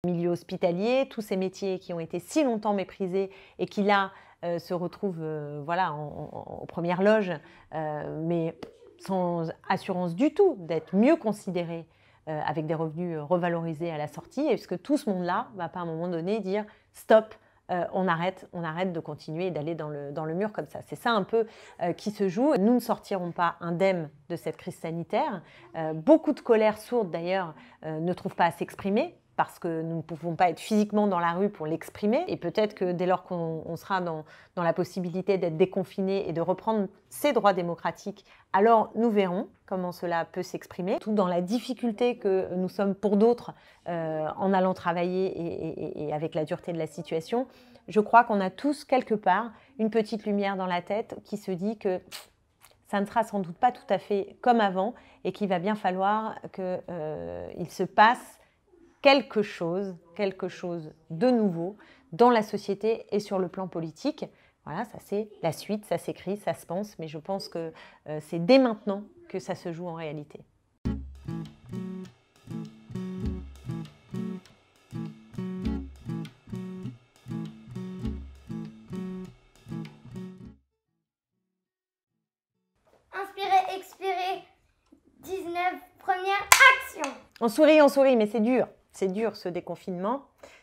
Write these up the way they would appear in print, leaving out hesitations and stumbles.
Milieu hospitalier, tous ces métiers qui ont été si longtemps méprisés et qui là se retrouvent voilà, aux premières loges, mais sans assurance du tout d'être mieux considérés avec des revenus revalorisés à la sortie. Est-ce que tout ce monde-là ne va pas à un moment donné dire « stop », on arrête de continuer et d'aller dans le mur comme ça. C'est ça un peu qui se joue. Nous ne sortirons pas indemnes de cette crise sanitaire. Beaucoup de colères sourdes d'ailleurs ne trouvent pas à s'exprimer parce que nous ne pouvons pas être physiquement dans la rue pour l'exprimer. Et peut-être que dès lors qu'on sera dans la possibilité d'être déconfiné et de reprendre ses droits démocratiques, alors nous verrons comment cela peut s'exprimer. Tout dans la difficulté que nous sommes pour d'autres en allant travailler et avec la dureté de la situation, je crois qu'on a tous quelque part une petite lumière dans la tête qui se dit que ça ne sera sans doute pas tout à fait comme avant et qu'il va bien falloir qu'il se passe quelque chose de nouveau dans la société et sur le plan politique. Voilà, ça c'est la suite, ça s'écrit, ça se pense, mais je pense que c'est dès maintenant que ça se joue en réalité. Inspirer, expirer, 19 premières actions. On sourit, mais c'est dur. C'est dur ce déconfinement.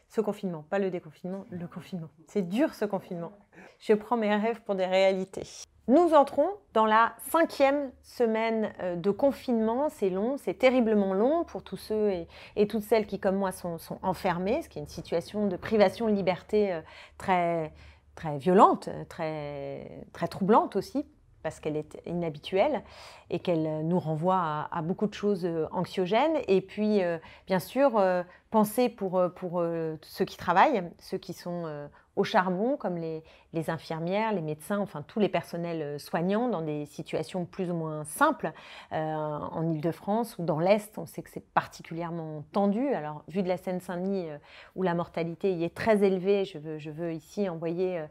Ce confinement, pas le déconfinement, le confinement. C'est dur ce confinement. Je prends mes rêves pour des réalités. Nous entrons dans la 5e semaine de confinement. C'est long, c'est terriblement long pour tous ceux et toutes celles qui, comme moi, sont enfermés, ce qui est une situation de privation de liberté très, très violente, très, très troublante aussi, parce qu'elle est inhabituelle et qu'elle nous renvoie à beaucoup de choses anxiogènes. Et puis, bien sûr, penser pour ceux qui travaillent, ceux qui sont au charbon, comme les infirmières, les médecins, enfin tous les personnels soignants dans des situations plus ou moins simples. En Île-de-France ou dans l'Est, on sait que c'est particulièrement tendu. Alors, vu de la Seine-Saint-Denis, où la mortalité y est très élevée, je veux ici envoyer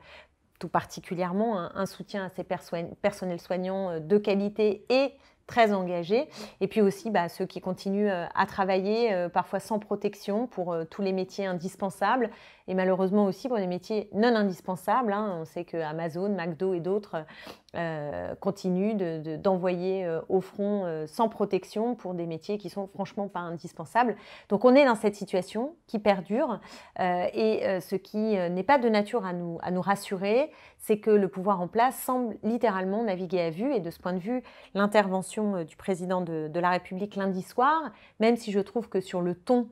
tout particulièrement un soutien à ces personnels soignants de qualité et très engagés. Et puis aussi ceux qui continuent à travailler, parfois sans protection, pour tous les métiers indispensables. Et malheureusement aussi pour les métiers non indispensables. On sait que Amazon, McDo et d'autres continuent d'envoyer au front sans protection pour des métiers qui sont franchement pas indispensables. Donc on est dans cette situation qui perdure et ce qui n'est pas de nature à nous rassurer, c'est que le pouvoir en place semble littéralement naviguer à vue. Et de ce point de vue, l'intervention du président de la République lundi soir, même si je trouve que sur le ton,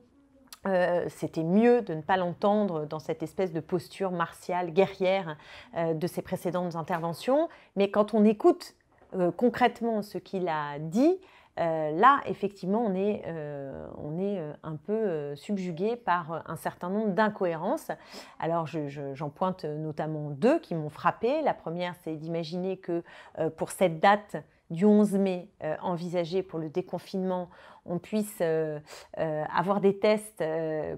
c'était mieux de ne pas l'entendre dans cette espèce de posture martiale, guerrière de ses précédentes interventions. Mais quand on écoute concrètement ce qu'il a dit, là, effectivement, on est un peu subjugué par un certain nombre d'incohérences. Alors, j'en pointe notamment 2 qui m'ont frappée. La première, c'est d'imaginer que pour cette date du 11 mai envisagée pour le déconfinement, on puisse avoir des tests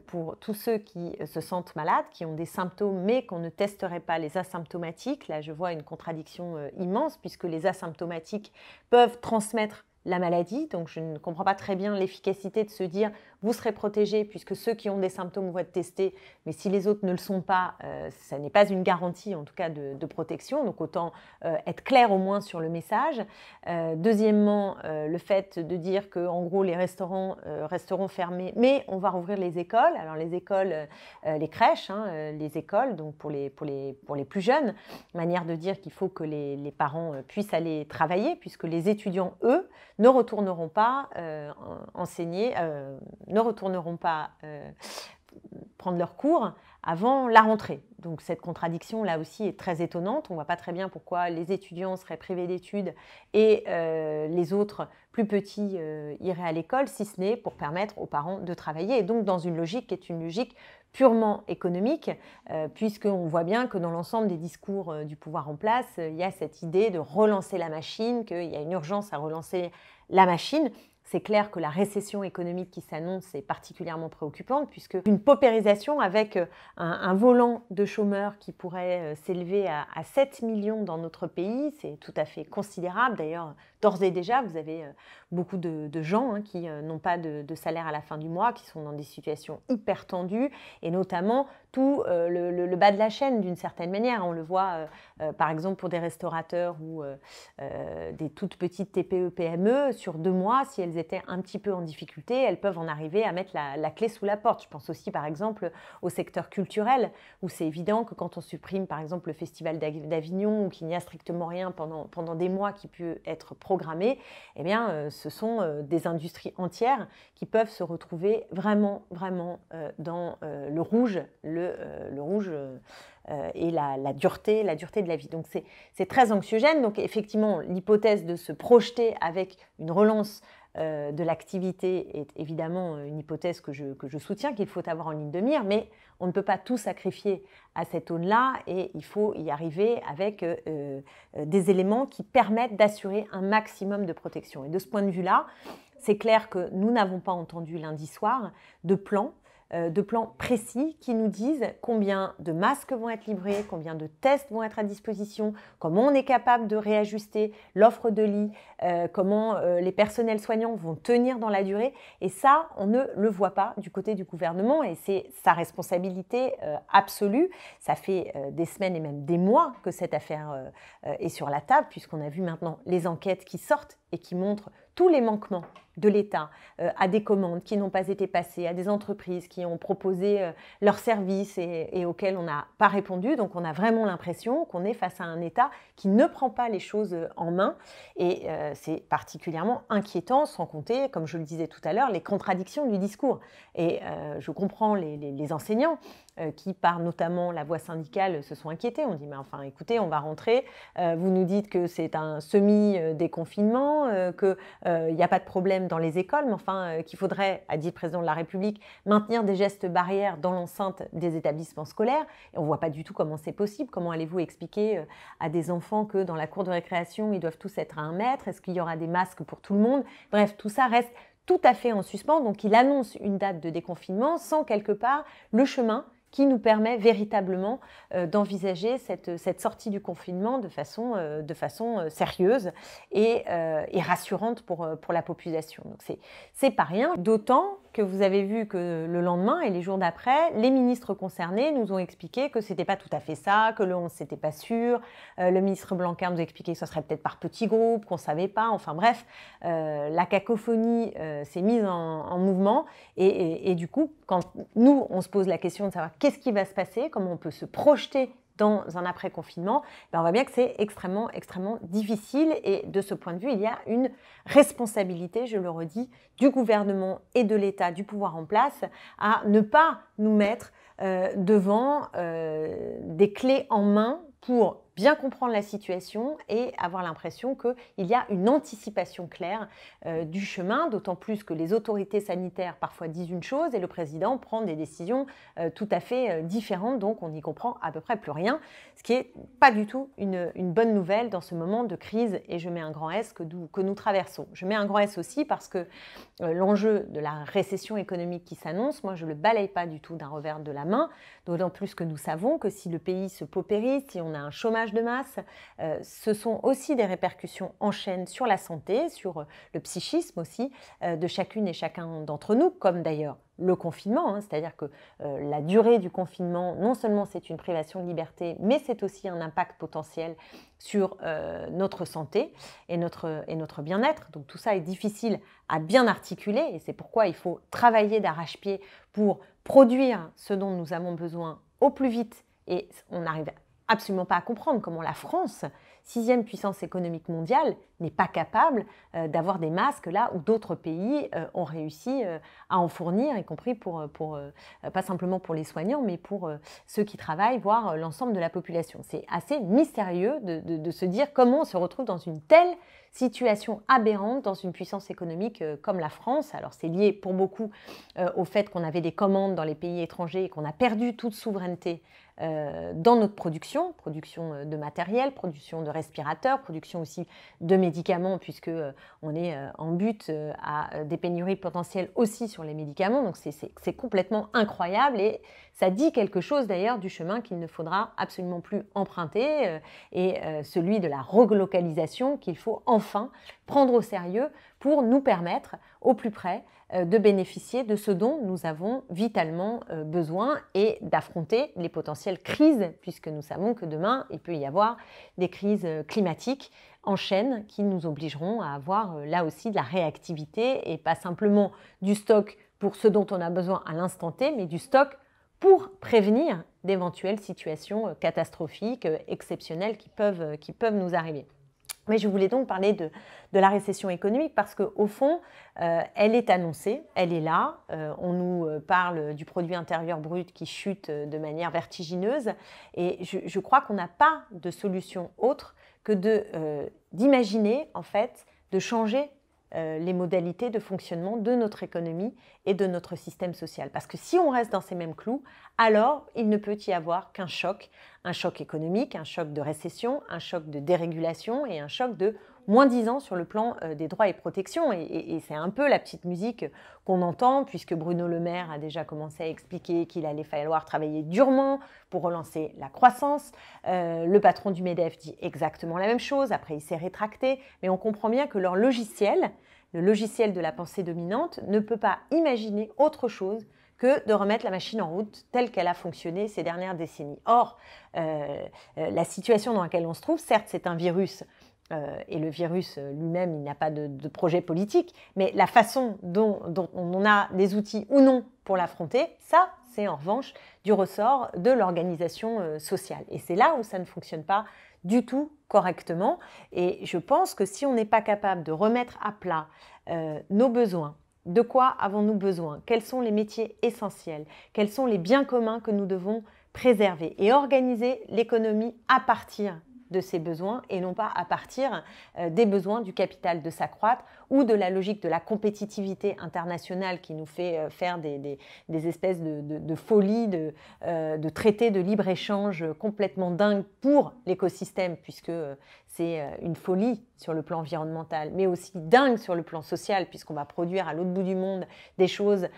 pour tous ceux qui se sentent malades, qui ont des symptômes, mais qu'on ne testerait pas les asymptomatiques. Là, je vois une contradiction immense, puisque les asymptomatiques peuvent transmettre la maladie. Donc, je ne comprends pas très bien l'efficacité de se dire vous serez protégés puisque ceux qui ont des symptômes vont être testés, mais si les autres ne le sont pas, ça n'est pas une garantie en tout cas de protection. Donc, autant être clair au moins sur le message. Deuxièmement, le fait de dire que en gros les restaurants resteront fermés, mais on va rouvrir les écoles. Alors les écoles, les crèches, les écoles, donc pour les plus jeunes, manière de dire qu'il faut que les parents puissent aller travailler puisque les étudiants, eux, ne retourneront pas enseigner, ne retourneront pas prendre leurs cours avant la rentrée. Donc cette contradiction là aussi est très étonnante. On ne voit pas très bien pourquoi les étudiants seraient privés d'études et les autres plus petits iraient à l'école, si ce n'est pour permettre aux parents de travailler. Et donc dans une logique qui est une logique purement économique, puisqu'on voit bien que dans l'ensemble des discours du pouvoir en place, il y a cette idée de relancer la machine, qu'il y a une urgence à relancer la machine. c'est clair que la récession économique qui s'annonce est particulièrement préoccupante, puisque une paupérisation avec un volant de chômeurs qui pourrait s'élever à 7 millions dans notre pays, c'est tout à fait considérable. D'ailleurs, d'ores et déjà, vous avez beaucoup de gens qui n'ont pas de salaire à la fin du mois, qui sont dans des situations hyper tendues, et notamment tout le bas de la chaîne d'une certaine manière. On le voit par exemple pour des restaurateurs ou des toutes petites TPE, PME, sur 2 mois, si elles étaient un petit peu en difficulté, elles peuvent en arriver à mettre la clé sous la porte. Je pense aussi par exemple au secteur culturel, où c'est évident que quand on supprime par exemple le Festival d'Avignon, ou qu'il n'y a strictement rien pendant des mois qui peut être programmé, eh bien ce sont des industries entières qui peuvent se retrouver vraiment dans le rouge, et la dureté de la vie. Donc c'est très anxiogène. Donc effectivement, l'hypothèse de se projeter avec une relance de l'activité est évidemment une hypothèse que je soutiens, qu'il faut avoir en ligne de mire, mais on ne peut pas tout sacrifier à cette aune-là, et il faut y arriver avec des éléments qui permettent d'assurer un maximum de protection. Et de ce point de vue-là, c'est clair que nous n'avons pas entendu lundi soir de plans précis qui nous disent combien de masques vont être livrés, combien de tests vont être à disposition, comment on est capable de réajuster l'offre de lits, comment les personnels soignants vont tenir dans la durée. Et ça, on ne le voit pas du côté du gouvernement, et c'est sa responsabilité absolue. Ça fait des semaines et même des mois que cette affaire est sur la table, puisqu'on a vu maintenant les enquêtes qui sortent et qui montrent tous les manquements de l'État à des commandes qui n'ont pas été passées, à des entreprises qui ont proposé leurs services et auxquels on n'a pas répondu. Donc on a vraiment l'impression qu'on est face à un État qui ne prend pas les choses en main, et c'est particulièrement inquiétant, sans compter, comme je le disais tout à l'heure, les contradictions du discours. Et je comprends les enseignants qui, par notamment la voix syndicale, se sont inquiétés. On dit, mais enfin, écoutez, on va rentrer, vous nous dites que c'est un semi-déconfinement, qu'il n'y a pas de problème dans les écoles, mais enfin, qu'il faudrait, a dit le président de la République, maintenir des gestes barrières dans l'enceinte des établissements scolaires. Et on ne voit pas du tout comment c'est possible. Comment allez-vous expliquer à des enfants que dans la cour de récréation, ils doivent tous être à 1 mètre? Est-ce qu'il y aura des masques pour tout le monde? Bref, tout ça reste tout à fait en suspens. Donc, il annonce une date de déconfinement sans quelque part le chemin qui nous permet véritablement d'envisager cette sortie du confinement de façon sérieuse et rassurante pour la population. Donc c'est pas rien, d'autant que vous avez vu que le lendemain et les jours d'après, les ministres concernés nous ont expliqué que c'était pas tout à fait ça, que le 11 c'était pas sûr. Le ministre Blanquer nous a expliqué que ce serait peut-être par petits groupes, qu'on savait pas. Enfin bref, la cacophonie s'est mise en mouvement, et du coup, quand nous on se pose la question de savoir qu'est-ce qui va se passer, comment on peut se projeter dans un après-confinement, on voit bien que c'est extrêmement difficile, et de ce point de vue, il y a une responsabilité, je le redis, du gouvernement et de l'État, du pouvoir en place, à ne pas nous mettre devant des clés en main pour bien comprendre la situation et avoir l'impression qu'il y a une anticipation claire du chemin, d'autant plus que les autorités sanitaires parfois disent une chose et le président prend des décisions tout à fait différentes, donc on n'y comprend à peu près plus rien, ce qui n'est pas du tout une bonne nouvelle dans ce moment de crise, et je mets un grand S que nous traversons. Je mets un grand S aussi parce que l'enjeu de la récession économique qui s'annonce, moi je ne le balaye pas du tout d'un revers de la main, d'autant plus que nous savons que si le pays se paupérise, si on a un chômage de masse, ce sont aussi des répercussions en chaîne sur la santé, sur le psychisme aussi de chacune et chacun d'entre nous, comme d'ailleurs le confinement, c'est-à-dire que la durée du confinement, non seulement c'est une privation de liberté, mais c'est aussi un impact potentiel sur notre santé et notre bien-être. Donc tout ça est difficile à bien articuler, et c'est pourquoi il faut travailler d'arrache-pied pour produire ce dont nous avons besoin au plus vite, et on n'arrive absolument pas à comprendre comment la France, 6e puissance économique mondiale, n'est pas capable d'avoir des masques là où d'autres pays ont réussi à en fournir, y compris pas simplement pour les soignants, mais pour ceux qui travaillent, voire l'ensemble de la population. C'est assez mystérieux de se dire comment on se retrouve dans une telle situation aberrante dans une puissance économique comme la France. Alors c'est lié pour beaucoup au fait qu'on avait des commandes dans les pays étrangers et qu'on a perdu toute souveraineté dans notre production de matériel, production de respirateurs, production aussi de médicaments, puisque on est en but à des pénuries potentielles aussi sur les médicaments. Donc c'est complètement incroyable et ça dit quelque chose d'ailleurs du chemin qu'il ne faudra absolument plus emprunter et celui de la relocalisation qu'il faut enfin prendre au sérieux pour nous permettre au plus près de bénéficier de ce dont nous avons vitalement besoin et d'affronter les potentielles crises, puisque nous savons que demain, il peut y avoir des crises climatiques en chaîne qui nous obligeront à avoir là aussi de la réactivité et pas simplement du stock pour ce dont on a besoin à l'instant T, mais du stock pour prévenir d'éventuelles situations catastrophiques, exceptionnelles qui peuvent nous arriver. Mais je voulais donc parler de la récession économique parce qu'au fond, elle est annoncée, elle est là. On nous parle du produit intérieur brut qui chute de manière vertigineuse et je crois qu'on n'a pas de solution autre que d'imaginer en fait, de changer les modalités de fonctionnement de notre économie et de notre système social. Parce que si on reste dans ces mêmes clous, alors il ne peut y avoir qu'un choc économique, un choc de récession, un choc de dérégulation et un choc de moins-disant sur le plan des droits et protections. Et c'est un peu la petite musique qu'on entend, puisque Bruno Le Maire a déjà commencé à expliquer qu'il allait falloir travailler durement pour relancer la croissance. Le patron du MEDEF dit exactement la même chose, après il s'est rétracté, mais on comprend bien que leur logiciel, le logiciel de la pensée dominante, ne peut pas imaginer autre chose que de remettre la machine en route telle qu'elle a fonctionné ces dernières décennies. Or, la situation dans laquelle on se trouve, certes c'est un virus, et le virus lui-même, il n'a pas de projet politique, mais la façon dont on a des outils ou non pour l'affronter, ça, c'est en revanche du ressort de l'organisation sociale. Et c'est là où ça ne fonctionne pas du tout correctement. Et je pense que si on n'est pas capable de remettre à plat nos besoins, de quoi avons-nous besoin? Quels sont les métiers essentiels? Quels sont les biens communs que nous devons préserver? Et organiser l'économie à partir de ces besoins et non pas à partir des besoins du capital de s'accroître ou de la logique de la compétitivité internationale qui nous fait faire des espèces de folies, de traités de libre-échange complètement dingues pour l'écosystème, puisque c'est une folie sur le plan environnemental, mais aussi dingue sur le plan social, puisqu'on va produire à l'autre bout du monde des choses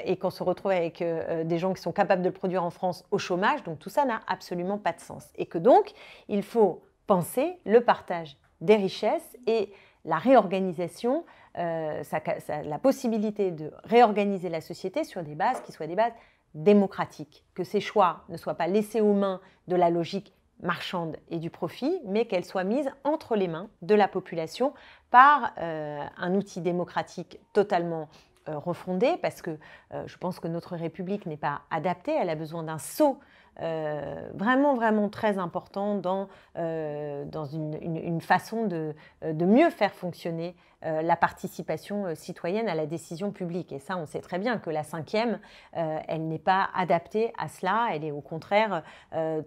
et qu'on se retrouve avec des gens qui sont capables de le produire en France au chômage. Donc tout ça n'a absolument pas de sens. Et que donc, il faut penser le partage des richesses et la réorganisation, la possibilité de réorganiser la société sur des bases qui soient des bases démocratiques, que ces choix ne soient pas laissés aux mains de la logique marchande et du profit, mais qu'elles soient mises entre les mains de la population par un outil démocratique totalement refondé, parce que je pense que notre République n'est pas adaptée, elle a besoin d'un saut vraiment très important dans une façon de mieux faire fonctionner la participation citoyenne à la décision publique. Et ça, on sait très bien que la 5e, elle n'est pas adaptée à cela. Elle est au contraire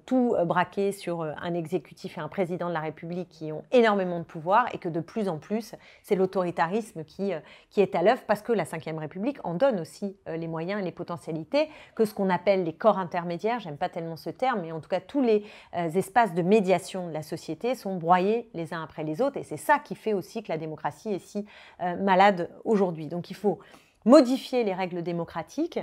tout braquée sur un exécutif et un président de la République qui ont énormément de pouvoir et que de plus en plus, c'est l'autoritarisme qui est à l'œuvre parce que la 5e République en donne aussi les moyens et les potentialités que ce qu'on appelle les corps intermédiaires, j'aime pas tellement ce terme, mais en tout cas tous les espaces de médiation de la société sont broyés les uns après les autres et c'est ça qui fait aussi que la démocratie est si malade aujourd'hui. Donc il faut modifier les règles démocratiques,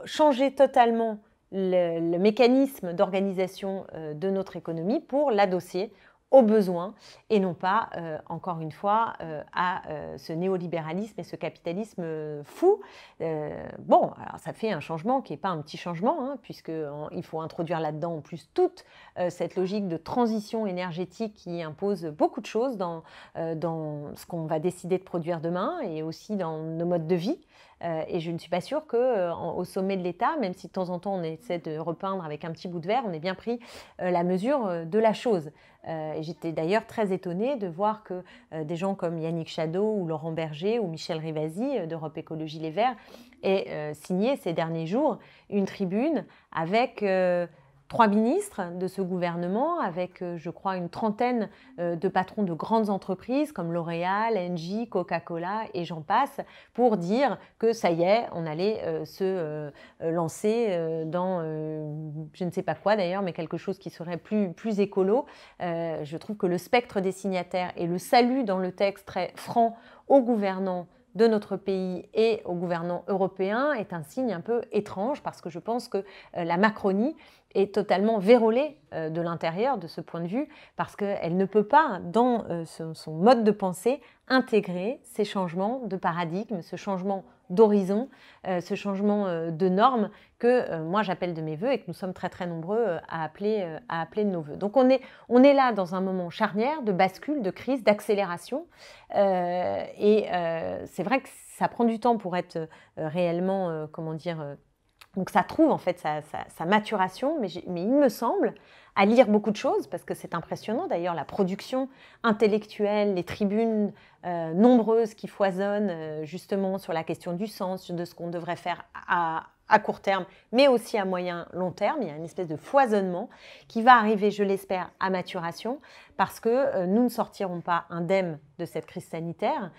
changer totalement le mécanisme d'organisation de notre économie pour l'adosser aux besoins et non pas, encore une fois, à ce néolibéralisme et ce capitalisme fou. Bon, alors ça fait un changement qui n'est pas un petit changement, hein, puisqu'il faut introduire là-dedans en plus toute cette logique de transition énergétique qui impose beaucoup de choses dans ce qu'on va décider de produire demain et aussi dans nos modes de vie. Et je ne suis pas sûre qu'au sommet de l'État, même si de temps en temps on essaie de repeindre avec un petit bout de verre, on ait bien pris la mesure de la chose. Et j'étais d'ailleurs très étonnée de voir que des gens comme Yannick Jadot ou Laurent Berger ou Michel Rivasi d'Europe Écologie Les Verts aient signé ces derniers jours une tribune avec 3 ministres de ce gouvernement, avec, je crois, une trentaine de patrons de grandes entreprises comme L'Oréal, Engie, Coca-Cola et j'en passe, pour dire que ça y est, on allait se lancer dans, je ne sais pas quoi d'ailleurs, mais quelque chose qui serait plus écolo. Je trouve que le spectre des signataires et le salut dans le texte très franc aux gouvernants de notre pays et aux gouvernants européens est un signe un peu étrange parce que je pense que la Macronie est totalement vérolée de l'intérieur de ce point de vue parce qu'elle ne peut pas, dans son mode de pensée, intégrer ces changements de paradigme, ce changement d'horizon, ce changement de normes que moi j'appelle de mes voeux et que nous sommes très très nombreux à appeler de nos voeux. Donc on est là dans un moment charnière de bascule, de crise, d'accélération et c'est vrai que ça prend du temps pour être réellement, comment dire, donc ça trouve en fait sa maturation, mais il me semble, à lire beaucoup de choses, parce que c'est impressionnant d'ailleurs, la production intellectuelle, les tribunes nombreuses qui foisonnent justement sur la question du sens, de ce qu'on devrait faire à court terme, mais aussi à moyen, long terme. Il y a une espèce de foisonnement qui va arriver, je l'espère, à maturation, parce que nous ne sortirons pas indemnes de cette crise sanitaire.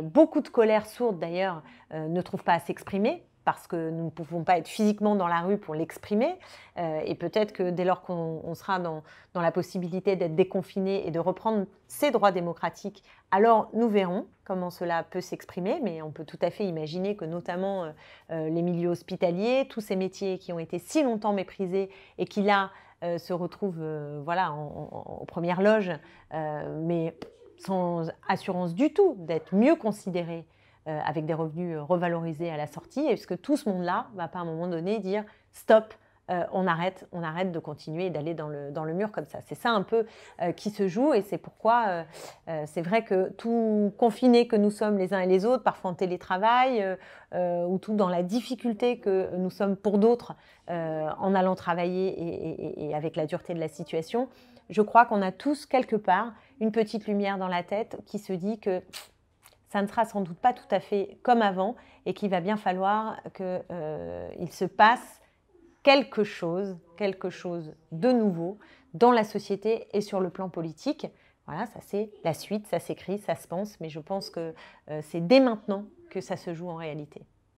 Beaucoup de colères sourdes d'ailleurs ne trouvent pas à s'exprimer, parce que nous ne pouvons pas être physiquement dans la rue pour l'exprimer. Et peut-être que dès lors qu'on sera dans la possibilité d'être déconfiné et de reprendre ses droits démocratiques, alors nous verrons comment cela peut s'exprimer. Mais on peut tout à fait imaginer que notamment les milieux hospitaliers, tous ces métiers qui ont été si longtemps méprisés et qui là se retrouvent voilà, aux premières loges, mais sans assurance du tout d'être mieux considérés, avec des revenus revalorisés à la sortie, est-ce que tout ce monde-là ne va pas à un moment donné dire « stop, on arrête de continuer et d'aller dans le mur comme ça ». C'est ça un peu qui se joue et c'est pourquoi c'est vrai que tout confiné que nous sommes les uns et les autres, parfois en télétravail, ou tout dans la difficulté que nous sommes pour d'autres en allant travailler et avec la dureté de la situation, je crois qu'on a tous quelque part une petite lumière dans la tête qui se dit que ça ne sera sans doute pas tout à fait comme avant et qu'il va bien falloir qu'il se passe quelque chose de nouveau dans la société et sur le plan politique. Voilà, ça c'est la suite, ça s'écrit, ça se pense, mais je pense que c'est dès maintenant que ça se joue en réalité.